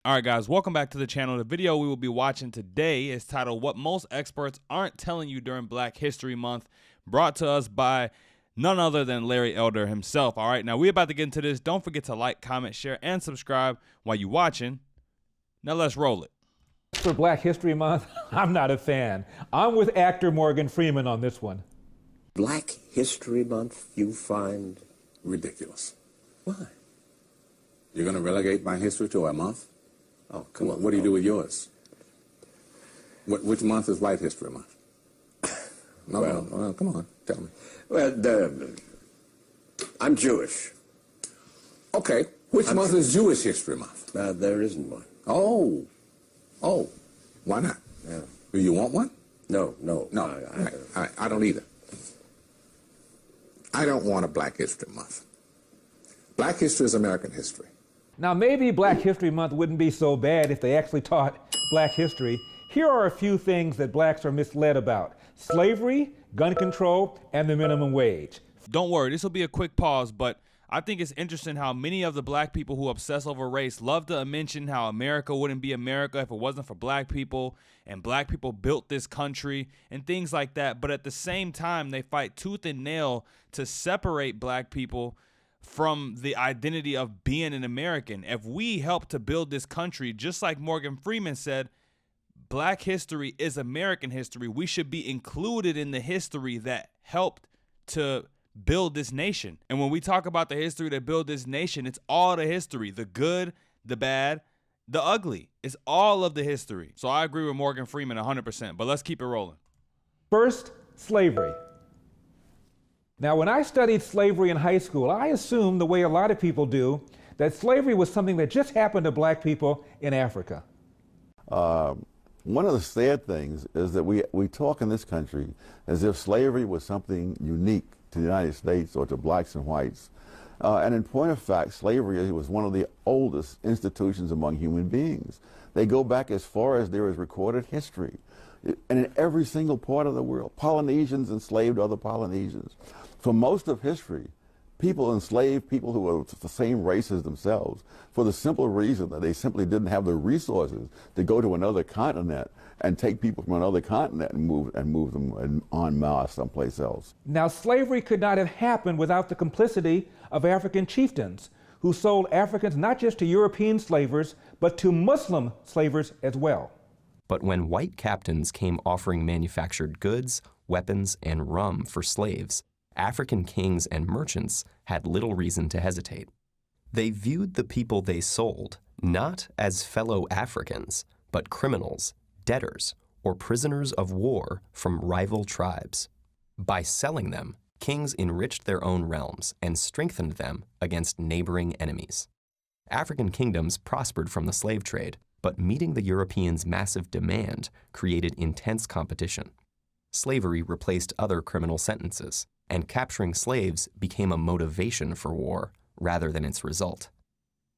All right, guys, welcome back to the channel. The video we will be watching today is titled What Most Experts Aren't Telling You During Black History Month, brought to us by none other than Larry Elder himself. All right, now we're about to get into this. Don't forget to like, comment, share, and subscribe while you're watching. Now let's roll it. For Black History Month, I'm not a fan. I'm with actor Morgan Freeman on this one. Black History Month you find ridiculous. Why? You're going to relegate my history to a month? Oh, come on. What do you do with yours? Which month is White History Month? No, come on, tell me. Well, I'm Jewish. Okay, which month is Jewish History Month? There isn't one. Oh, why not? Yeah. Do you want one? No. I don't either. I don't want a Black History Month. Black history is American history. Now, maybe Black History Month wouldn't be so bad if they actually taught Black history. Here are a few things that blacks are misled about: slavery, gun control, and the minimum wage. Don't worry, this will be a quick pause, but I think it's interesting how many of the black people who obsess over race love to mention how America wouldn't be America if it wasn't for black people, and black people built this country and things like that. But at the same time, they fight tooth and nail to separate black people from the identity of being an American. If we help to build this country, just like Morgan Freeman said, Black history is American history. We should be included in the history that helped to build this nation. And when we talk about the history that built this nation, it's all the history, the good, the bad, the ugly. It's all of the history. So I agree with Morgan Freeman 100%, but let's keep it rolling. First, slavery. Now, when I studied slavery in high school, I assumed, the way a lot of people do, that slavery was something that just happened to black people in Africa. One of the sad things is that we talk in this country as if slavery was something unique to the United States or to blacks and whites. And in point of fact, slavery was one of the oldest institutions among human beings. They go back as far as there is recorded history. And in every single part of the world, Polynesians enslaved other Polynesians. For most of history, people enslaved people who were the same race as themselves for the simple reason that they simply didn't have the resources to go to another continent and take people from another continent and move them en masse someplace else. Now, slavery could not have happened without the complicity of African chieftains who sold Africans not just to European slavers, but to Muslim slavers as well. But when white captains came offering manufactured goods, weapons, and rum for slaves, African kings and merchants had little reason to hesitate. They viewed the people they sold not as fellow Africans, but criminals, debtors, or prisoners of war from rival tribes. By selling them, kings enriched their own realms and strengthened them against neighboring enemies. African kingdoms prospered from the slave trade, but meeting the Europeans' massive demand created intense competition. Slavery replaced other criminal sentences, and capturing slaves became a motivation for war rather than its result.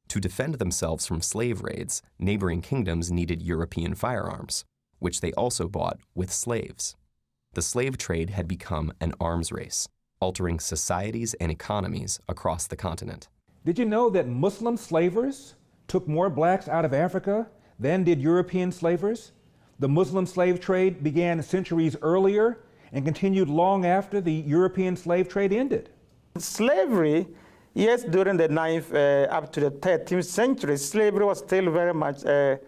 To defend themselves from slave raids, neighboring kingdoms needed European firearms, which they also bought with slaves. The slave trade had become an arms race, altering societies and economies across the continent. Did you know that Muslim slavers took more blacks out of Africa than did European slavers? The Muslim slave trade began centuries earlier and continued long after the European slave trade ended. Slavery, yes, during the 9th up to the 13th century, slavery was still very much an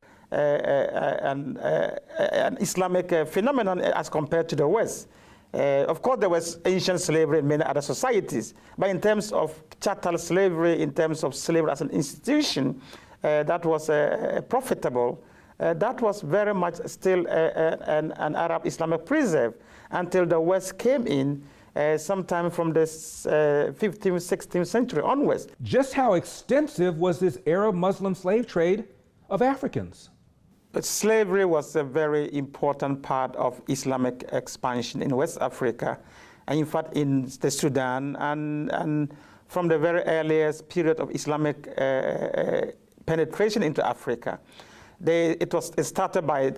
Islamic phenomenon as compared to the West. Of course, there was ancient slavery in many other societies, but in terms of chattel slavery, in terms of slavery as an institution, that was profitable. That was very much still an Arab Islamic preserve until the West came in sometime from the 15th, 16th century onwards. Just how extensive was this Arab-Muslim slave trade of Africans? But slavery was a very important part of Islamic expansion in West Africa, and in fact in the Sudan, and from the very earliest period of Islamic penetration into Africa. It started by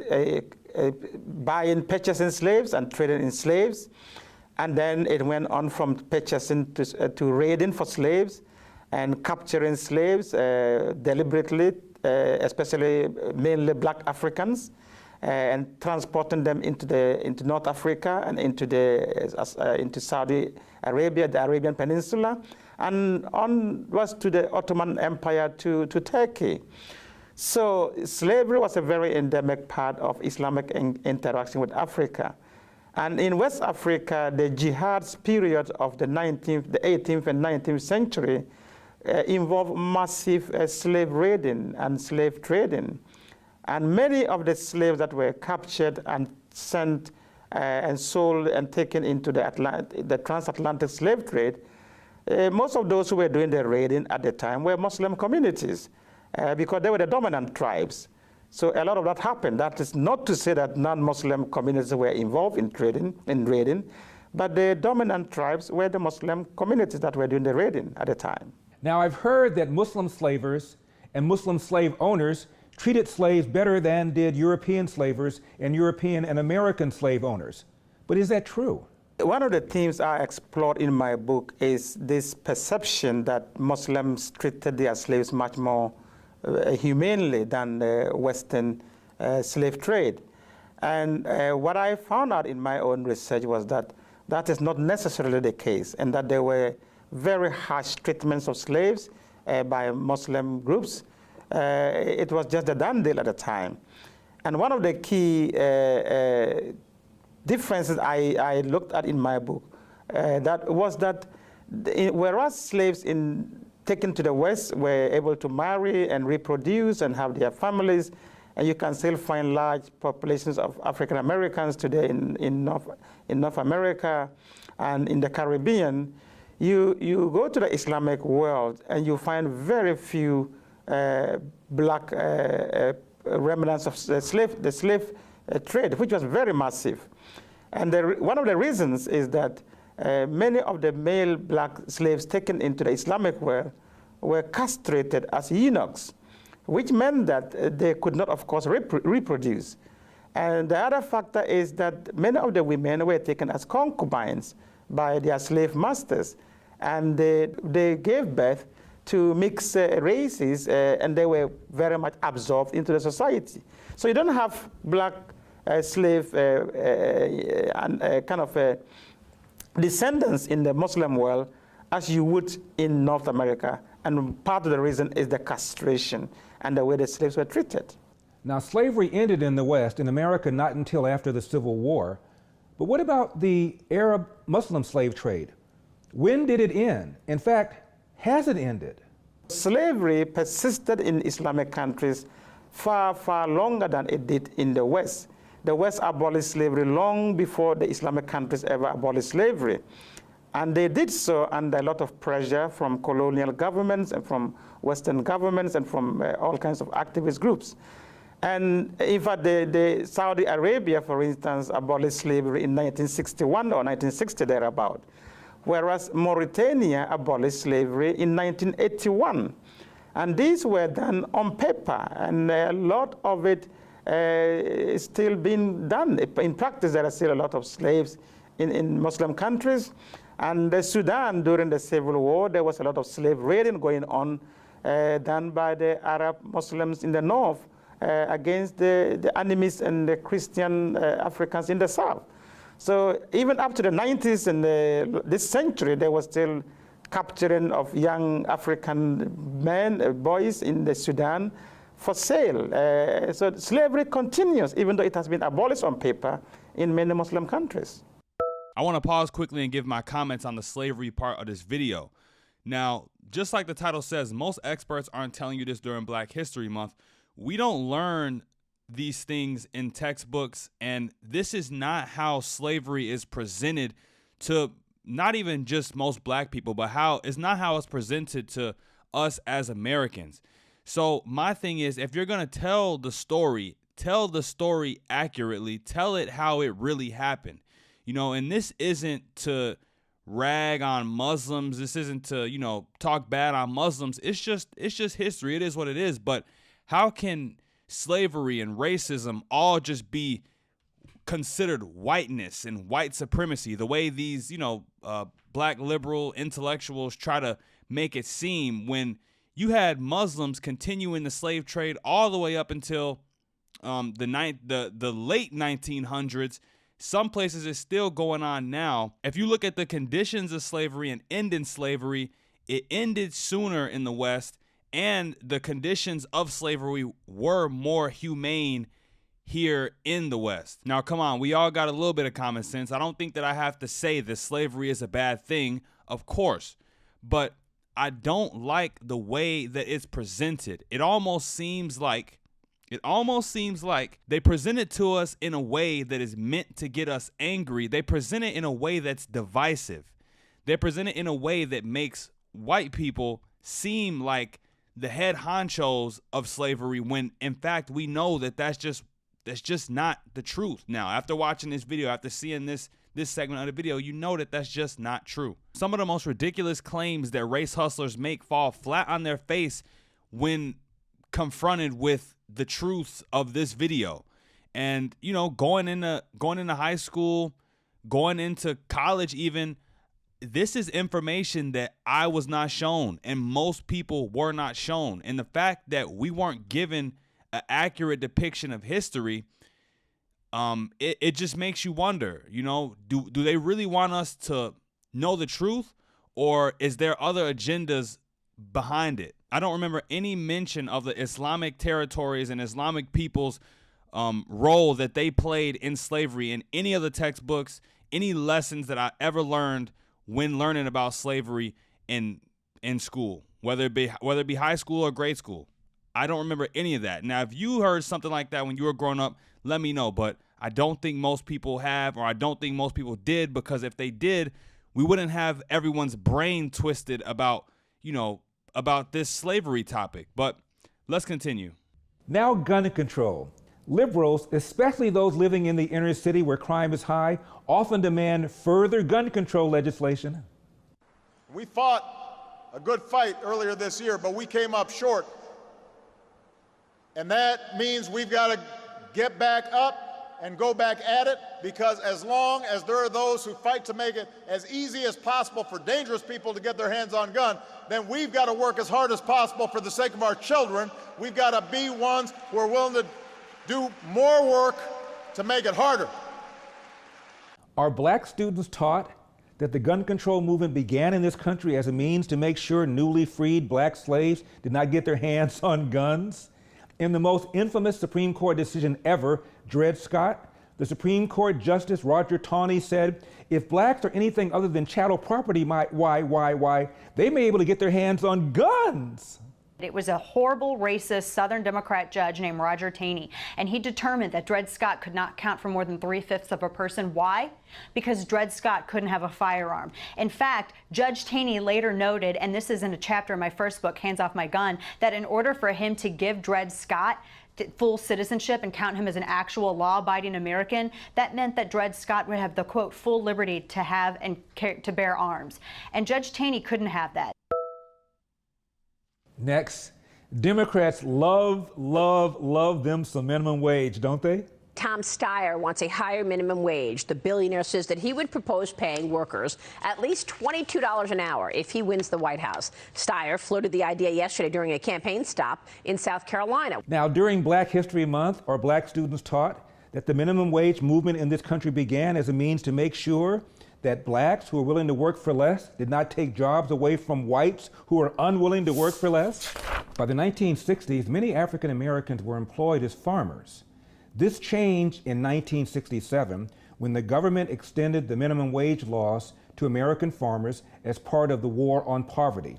buying, purchasing slaves and trading in slaves, and then it went on from purchasing to raiding for slaves and capturing slaves deliberately, especially mainly black Africans, and transporting them into North Africa and into Saudi Arabia, the Arabian Peninsula, and onwards to the Ottoman Empire to Turkey. So slavery was a very endemic part of Islamic interaction with Africa. And in West Africa, the jihad's period of the 18th and 19th century involved massive slave raiding and slave trading. And many of the slaves that were captured and sent and sold and taken into the transatlantic slave trade, most of those who were doing the raiding at the time were Muslim communities because they were the dominant tribes. So a lot of that happened. That is not to say that non-Muslim communities were involved in raiding, but the dominant tribes were the Muslim communities that were doing the raiding at the time. Now, I've heard that Muslim slavers and Muslim slave owners treated slaves better than did European slavers and European and American slave owners. But is that true? One of the themes I explored in my book is this perception that Muslims treated their slaves much more humanely than the Western slave trade. And what I found out in my own research was that that is not necessarily the case, and that there were very harsh treatments of slaves by Muslim groups. It was just a done deal at the time. And one of the key differences I looked at in my book whereas slaves taken to the West were able to marry and reproduce and have their families, and you can still find large populations of African Americans today in North America and in the Caribbean, you go to the Islamic world and you find very few black remnants of the slave trade, which was very massive. And one of the reasons is that many of the male black slaves taken into the Islamic world were castrated as eunuchs, which meant that they could not, of course, reproduce. And the other factor is that many of the women were taken as concubines by their slave masters, and they gave birth to mixed races, and they were very much absorbed into the society. So you don't have black slave descendants in the Muslim world as you would in North America, and part of the reason is the castration and the way the slaves were treated. Now, slavery ended in the West, in America, not until after the Civil War. But what about the Arab Muslim slave trade? When did it end? In fact, has it ended? Slavery persisted in Islamic countries far, far longer than it did in the West. The West abolished slavery long before the Islamic countries ever abolished slavery. And they did so under a lot of pressure from colonial governments and from Western governments and from all kinds of activist groups. And in fact, the Saudi Arabia, for instance, abolished slavery in 1961 or 1960 thereabout, whereas Mauritania abolished slavery in 1981. And these were done on paper, and a lot of it is still being done. In practice, there are still a lot of slaves in Muslim countries. And the Sudan, during the Civil War, there was a lot of slave raiding going on done by the Arab Muslims in the north against the enemies and the Christian Africans in the south. So even up to the 90s and this century, there was still capturing of young African men, boys in the Sudan for sale. So slavery continues, even though it has been abolished on paper in many Muslim countries. I want to pause quickly and give my comments on the slavery part of this video. Now, just like the title says, most experts aren't telling you this during Black History Month. We don't learn these things in textbooks, and this is not how slavery is presented to not even just most black people, but it's not how it's presented to us as Americans. So my thing is, if you're going to tell the story accurately, tell it how it really happened. You know, and this isn't to rag on Muslims. This isn't to, talk bad on Muslims. It's just history. It is what it is. But how can slavery and racism all just be considered whiteness and white supremacy, the way these, black liberal intellectuals try to make it seem, when you had Muslims continuing the slave trade all the way up until the late 1900s. Some places it's still going on now. If you look at the conditions of slavery and ending slavery, it ended sooner in the West, and the conditions of slavery were more humane here in the West. Now, come on, we all got a little bit of common sense. I don't think that I have to say that slavery is a bad thing, of course, but I don't like the way that it's presented. It almost seems like they present it to us in a way that is meant to get us angry. They present it in a way that's divisive. They present it in a way that makes white people seem like the head honchos of slavery, when in fact we know that that's just not the truth. Now, after watching this video, after seeing this segment of the video, you know that that's just not true. Some of the most ridiculous claims that race hustlers make fall flat on their face when confronted with the truth of this video. And, you know, going into high school, going into college even, this is information that I was not shown and most people were not shown. And the fact that we weren't given an accurate depiction of history, it just makes you wonder, you know, do they really want us to know the truth, or is there other agendas behind it? I don't remember any mention of the Islamic territories and Islamic people's role that they played in slavery in any of the textbooks, any lessons that I ever learned when learning about slavery in school, whether it be high school or grade school. I don't remember any of that. Now, if you heard something like that when you were growing up, let me know. But I don't think most people have, or I don't think most people did, because if they did, we wouldn't have everyone's brain twisted about, you know, about this slavery topic. But let's continue. Now, gun control. Liberals, especially those living in the inner city where crime is high, often demand further gun control legislation. We fought a good fight earlier this year, but we came up short. And that means we've got to get back up and go back at it, because as long as there are those who fight to make it as easy as possible for dangerous people to get their hands on gun, then we've got to work as hard as possible for the sake of our children. We've got to be ones who are willing to do more work to make it harder. Are black students taught that the gun control movement began in this country as a means to make sure newly freed black slaves did not get their hands on guns? In the most infamous Supreme Court decision ever, Dred Scott, the Supreme Court Justice Roger Taney said, if blacks are anything other than chattel property, why, they may be able to get their hands on guns. It was a horrible, racist Southern Democrat judge named Roger Taney, and he determined that Dred Scott could not count for more than 3/5 of a person. Why? Because Dred Scott couldn't have a firearm. In fact, Judge Taney later noted, and this is in a chapter in my first book, Hands Off My Gun, that in order for him to give Dred Scott full citizenship and count him as an actual law-abiding American, that meant that Dred Scott would have the, quote, full liberty to have and to bear arms. And Judge Taney couldn't have that. Next, Democrats love them some minimum wage, don't they? Tom Steyer wants a higher minimum wage. The billionaire says that he would propose paying workers at least $22 an hour if he wins the White House. Steyer floated the idea yesterday during a campaign stop in South Carolina. Now, during Black History Month, are black students taught that the minimum wage movement in this country began as a means to make sure that blacks who are willing to work for less did not take jobs away from whites who are unwilling to work for less? By the 1960s, many African Americans were employed as farmers. This changed in 1967 when the government extended the minimum wage laws to American farmers as part of the war on poverty.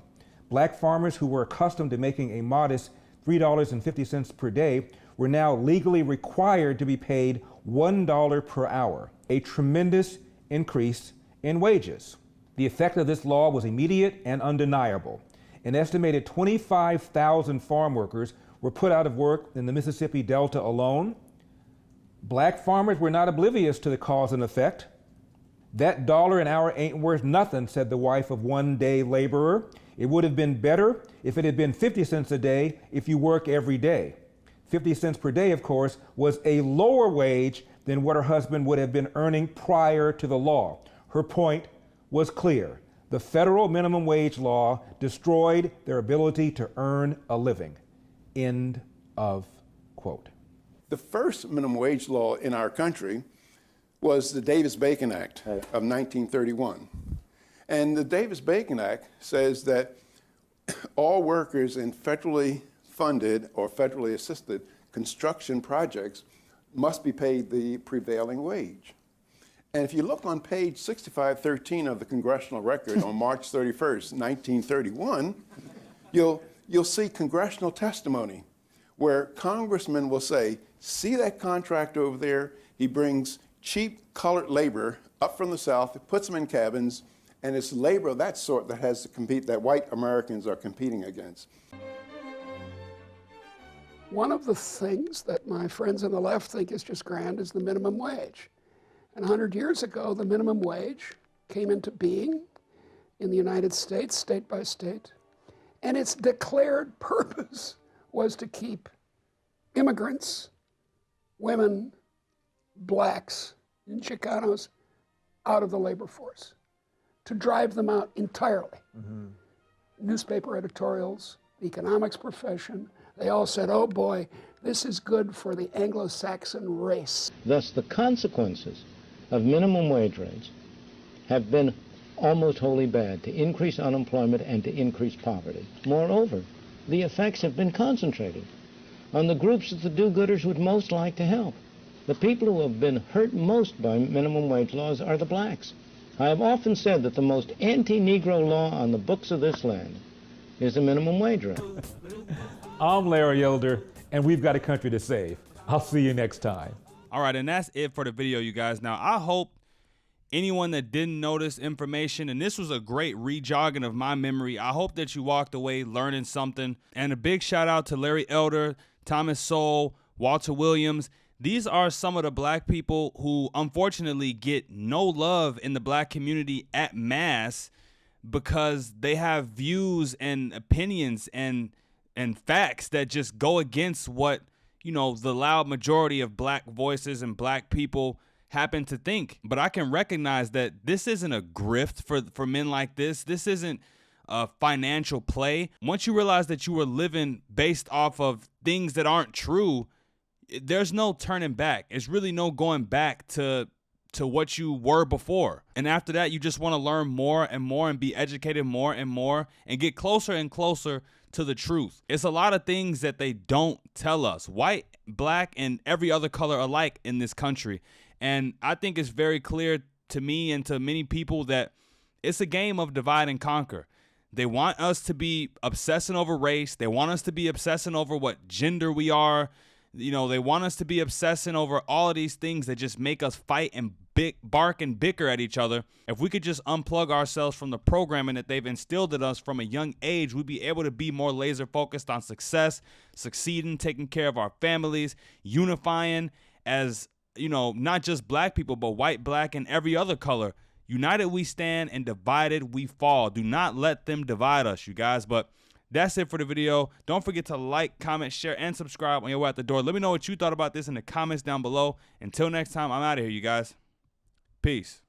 Black farmers who were accustomed to making a modest $3.50 per day were now legally required to be paid $1 per hour, a tremendous increase in wages. The effect of this law was immediate and undeniable. An estimated 25,000 farm workers were put out of work in the Mississippi Delta alone. Black farmers were not oblivious to the cause and effect. That dollar an hour ain't worth nothing, said the wife of one day laborer. It would have been better if it had been 50 cents a day if you work every day. 50 cents per day, of course, was a lower wage than what her husband would have been earning prior to the law. Her point was clear. The federal minimum wage law destroyed their ability to earn a living. End of quote. The first minimum wage law in our country was the Davis-Bacon Act of 1931. And the Davis-Bacon Act says that all workers in federally funded or federally assisted construction projects must be paid the prevailing wage. And if you look on page 6513 of the Congressional Record on March 31st, 1931, you'll see congressional testimony where congressmen will say, see that contractor over there? He brings cheap colored labor up from the South, puts them in cabins, and it's labor of that sort that has to compete, that white Americans are competing against. One of the things that my friends on the left think is just grand is the minimum wage. And 100 years ago, the minimum wage came into being in the United States, state by state, and its declared purpose was to keep immigrants, women, blacks, and Chicanos out of the labor force, to drive them out entirely. Newspaper editorials, the economics profession, they all said, oh boy, this is good for the Anglo-Saxon race. Thus, the consequences of minimum wage rates have been almost wholly bad, to increase unemployment and to increase poverty. Moreover, the effects have been concentrated on the groups that the do-gooders would most like to help. The people who have been hurt most by minimum wage laws are the blacks. I have often said that the most anti-Negro law on the books of this land is the minimum wage rate. I'm Larry Elder, and we've got a country to save. I'll see you next time. All right, and that's it for the video, you guys. Now, I hope anyone that didn't know this information, and this was a great rejogging of my memory, I hope that you walked away learning something. And a big shout out to Larry Elder, Thomas Sowell, Walter Williams. These are some of the black people who unfortunately get no love in the black community at mass because they have views and opinions and facts that just go against what, you know, the loud majority of black voices and black people happen to think. But I can recognize that this isn't a grift for men like this. This isn't a financial play. Once you realize that you were living based off of things that aren't true, there's no turning back. It's really no going back to what you were before. And after that, you just want to learn more and more and be educated more and more and get closer and closer to the truth. It's a lot of things that they don't tell us, white, black, and every other color alike in this country. And I think it's very clear to me and to many people that it's a game of divide and conquer. They want us to be obsessing over race. They want us to be obsessing over what gender we are. You know, they want us to be obsessing over all of these things that just make us fight and bark and bicker at each other. If we could just unplug ourselves from the programming that they've instilled in us from a young age, we'd be able to be more laser focused on success, succeeding, taking care of our families, unifying as, you know, not just black people, but white, black, and every other color. United we stand and divided we fall. Do not let them divide us, you guys. But that's it for the video. Don't forget to like, comment, share, and subscribe on your way out the door. Let me know what you thought about this in the comments down below. Until next time, I'm out of here, you guys. Peace.